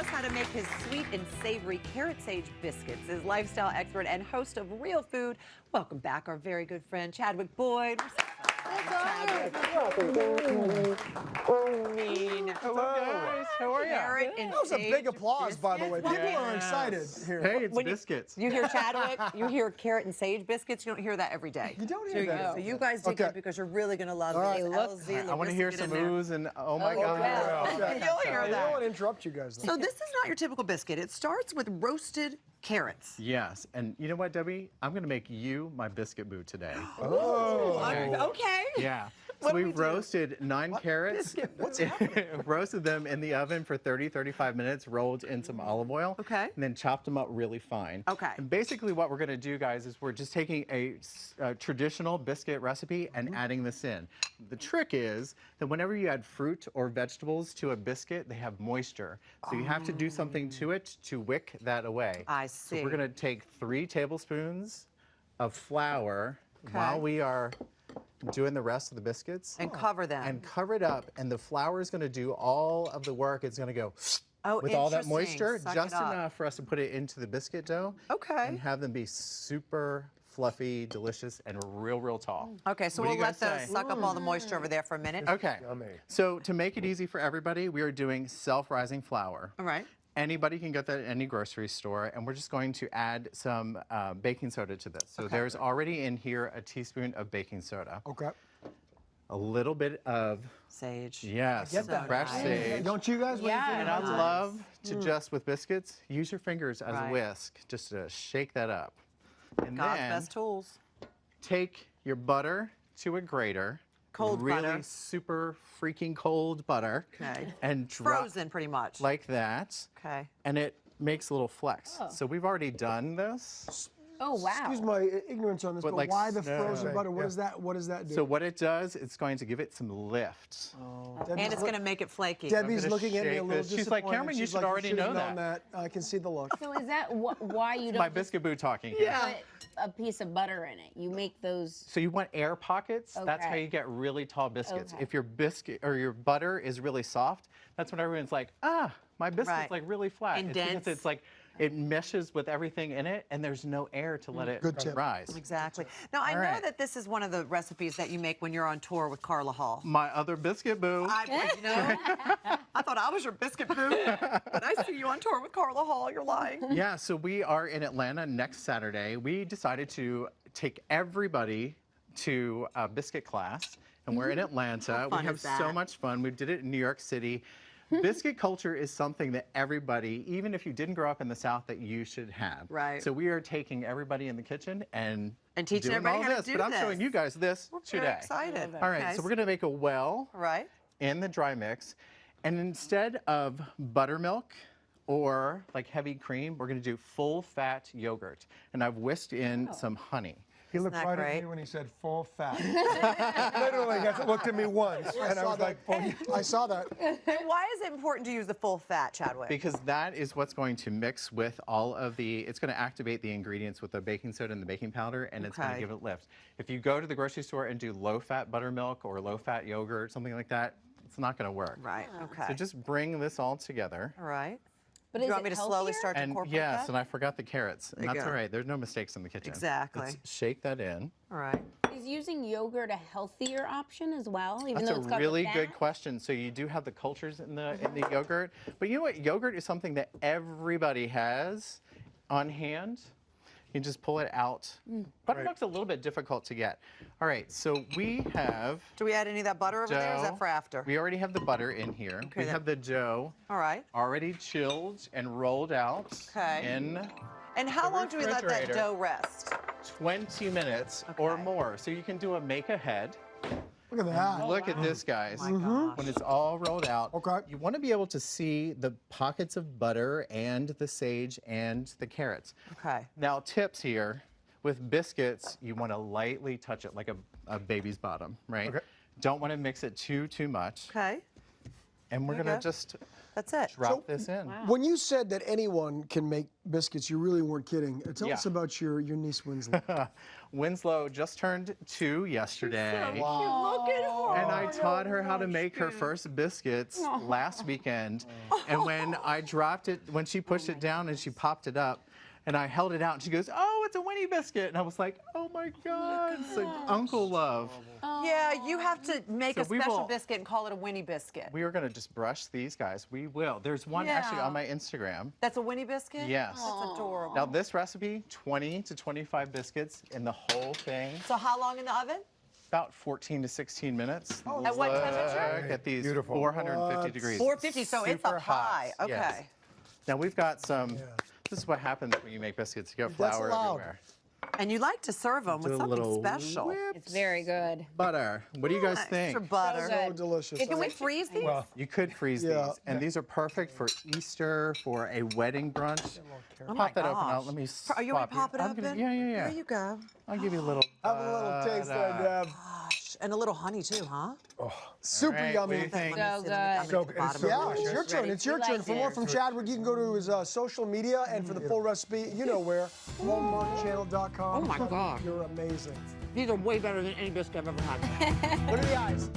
us how to make his sweet and savory carrot sage biscuits. His lifestyle expert and host of Real Food. Welcome back, our very good friend Chadwick Boyd. Hello, guys. How are you? Carrot and That was a big applause, by the way. People Yes. are excited here. Hey, it's When Biscuits. You hear Chadwick, you hear carrot and sage biscuits. You don't hear that every day. You don't hear that. So you guys dig Okay. in because you're really going to love All right. these. LZ, I want to hear Larissa, get some in there. oohs and oh my God. Okay. You'll hear I don't that. want to interrupt you guys, though. So this is not your typical biscuit. It starts with roasted carrots. Yes, and you know what, Debbie? I'm going to make you my biscuit boo today. Okay. Yeah. What So do we we do? roasted 9 carrots. What's roasted them in the oven for 30-35 minutes, rolled in some olive oil. Okay. And then chopped them up really fine. Okay. And basically what we're going to do, guys, is we're just taking a traditional biscuit recipe and adding this in. The trick is that whenever you add fruit or vegetables to a biscuit, they have moisture. So you have to do something to it to wick that away. I So see. we're going to take 3 tablespoons of flour Okay. while we are doing the rest of the biscuits. And cover them. And cover it up, and the flour is going to do all of the work. It's going to go Oh, with all that interesting. moisture, Suck it just up. enough for us to put it into the biscuit dough. Okay. And have them be super fluffy, delicious, and real tall. Okay, so What do we'll you let guys those say? suck up all the moisture over there for a minute. Okay. Yummy. So to make it easy for everybody, we are doing self-rising flour. All right. Anybody can get that at any grocery store, and we're just going to add some baking soda to this. So there's already in here a teaspoon of baking soda, Okay. a little bit of, Sage. yes, get that. fresh nice. sage. Don't you guys? Yeah. And I Nice. love to just, with biscuits, use your fingers as Right. a whisk, just to shake that up. And God's then best tools. take your butter to a grater. Cold really butter. super freaking cold butter. Okay. And drop Frozen, pretty much. like that. Okay. And it makes a little flex. Oh. So we've already done this. Oh, wow. Excuse my ignorance on this, But but like why the snow. frozen butter? What Yeah. does that? What does that do? So what it does, it's going to give it some lift. And it's going to make it flaky. Debbie's gonna looking at me a shake little this. She's like, disappointed. "Cameron, you She's should like, already "You should've know known that." I can see the look. So is that why you My don't just biscuit boo talking here. put a piece of butter in it? You make those. So you want air pockets. That's how Okay. you get really tall biscuits. Okay. If your biscuit or your butter is really soft, that's when everyone's like, my biscuit's Right. like really flat. And It's because dense. it's like it meshes with everything in it, and there's no air to let it Good tip. rise. Exactly. Now, I All know right. that this is one of the recipes that you make when you're on tour with Carla Hall. My other biscuit boo. I thought I was your biscuit boo, but I see you on tour with Carla Hall. You're lying. Yeah, so we are in Atlanta next Saturday. We decided to take everybody to a biscuit class, and we're in Atlanta. How fun We have is that? so much fun. We did it in New York City. Biscuit culture is something that everybody, even if you didn't grow up in the South, that you should have. Right. So we are taking everybody in the kitchen and teaching doing everybody all how to this. do But I'm this. showing you guys this We're today. very excited. All right, Okay. so we're going to make a well All right. in the dry mix. And instead of buttermilk or like heavy cream, we're going to do full fat yogurt. And I've whisked in some honey. He looked that right at great? me when he said full fat. Literally, he looked at me once, and I was like, I saw that. And why is it important to use the full fat, Chadwick? Because that is what's going to mix with all of the, it's going to activate the ingredients with the baking soda and the baking powder, and it's going to Okay. give it lift. If you go to the grocery store and do low-fat buttermilk or low-fat yogurt, something like that, it's not going to work. Right. Okay. So just bring this all together. All right. But Do is you want it me to slowly healthier? start to And incorporate yes, that? and I forgot the carrots. And There you that's go. all right. There's no mistakes in the kitchen. Exactly. Let's shake that in. All right. Is using yogurt a healthier option as well, even That's though a it's got really the good fat? question. So you do have the cultures in the yogurt, but you know what? Yogurt is something that everybody has on hand. You just pull it out. Buttermilk's a little bit difficult to get. All right, so we have Do we add any of that butter over there? Or is dough. that for after? We already have the butter in here. Okay, we that- have the dough All right. already chilled and rolled out Okay. in And how The long do we let that refrigerator. dough rest? 20 minutes or Okay. more. So you can do a make ahead. Look at that. Look at this, guys. Oh my gosh. When it's all rolled out, Okay. you want to be able to see the pockets of butter and the sage and the carrots. Okay. Now, tips here. With biscuits, you want to lightly touch it like a baby's bottom, right? Okay. Don't want to mix it too much. Okay. And we're There you going to go. just That's it. drop this in. When you said that anyone can make biscuits, you really weren't kidding. Tell us Yeah. about your niece Winslow. Winslow just turned 2 yesterday. Look at her. And I taught her how to make her first biscuits last weekend. And when I dropped it, when she pushed it down and she popped it up, and I held it out, and she goes, "Oh, it's a Winnie biscuit." And I was like, "Oh my God, it's like Uncle Love." Yeah, you have to make So a we special will- biscuit and call it a Winnie biscuit. We are going to just brush these guys. We will. There's one actually Yeah. on my Instagram. That's a Winnie biscuit? Yes. That's adorable. Now this recipe, 20 to 25 biscuits in the whole thing. So how long in the oven? About 14 to 16 minutes. At what temperature? Look at these Beautiful. 450 What? degrees. 450, so it's Super up high. hot, Okay. yes. Now we've got some, this is what happens when you make biscuits. You got That's flour allowed. everywhere. And you like to serve them with Do a something little special. whipped It's very good. butter. What do you guys think? Extra butter. So So delicious. Hey, can we freeze these? Well, You could freeze Yeah. these, and these are perfect for Easter, for a wedding brunch. Oh my Pop that open gosh. out. Let me Are you ready swap to pop it I'm open? gonna- Yeah, yeah, yeah. There you go. I'll give you a little. have a little taste there, Deb. Gosh, and a little honey too, huh? Super All right, yummy. what do you think? So I'm good. gonna So get the bottom it's, of yeah, the it's your dish turn. ready. It's your We turn. like For more it. from Chadwick, you can go to his social media, and for the full recipe, you know where, hallmarkchannel.com. Oh my God. You're amazing. These are way better than any biscuit I've ever had. Look at the eyes.